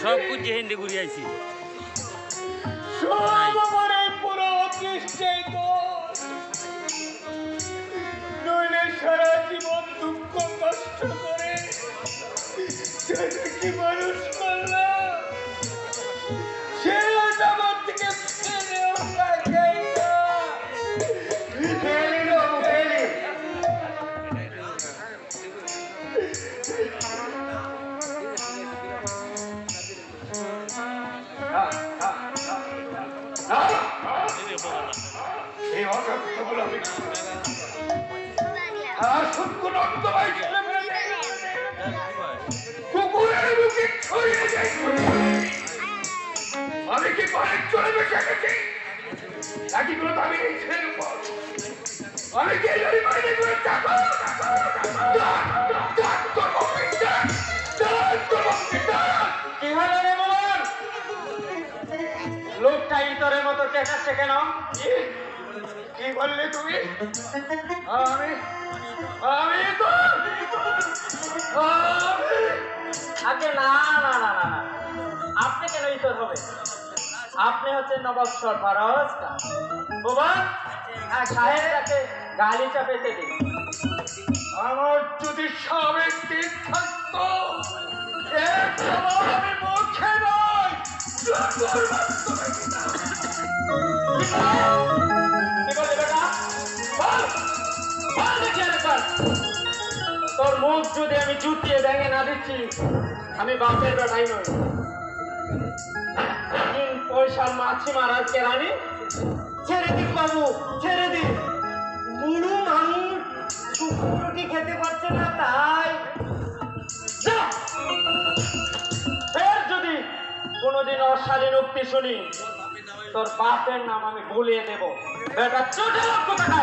সব কুচি হিন্দি ঘুরে আইছি সব আমার এই পুরো অদৃষ্টেই দোষ। নইলে সারা জীবন দুঃখ কষ্ট করে ছেলেকে মানুষ করলাম, সে আজ আমার থেকে ফেলেও তাকাই না। ফেলি না, ফেলি। এই অসত্যগুলো আমি আসক্ত রক্তময় কুকুরের মুখে ছড়িয়ে যাই। আমি কি ঘরে চলে বসে গেছি নাকি কোনো দাবি নেই ছেলের উপর? আমি কি এই বাইরে করে চাকর কি হলো রে বলুন? লোকটা ইতরের মতো চেঁচাচ্ছে কেন? কি বললে তুমি? আমি আমি তো আগে না না না না না, আপনি কেন ইতর হবে? আপনি হচ্ছেন নবাব সরফরাজ খান। বাবা সাহেব তাকে গালিটা পেতে দিন। আমার যদি সাবেক দিন থাকতো আমি মুখে নয় তোর মুখ যদি আমি জুতিয়ে ভেঙে না দিচ্ছি আমি বাপের বেটাই নই। 3 পয়সার মাছি মারার কেরানি। ছেড়ে দিক বাবু, ছেড়ে দিক। বুড়ো মানুষ রুটি খেতে পারছে না তাই। ফের যদি কোনোদিন অশালীন উক্তি শুনি তোর বাপের নাম আমি ভুলিয়ে দেবো। বেটা চোটে লক্ষ্য টাকা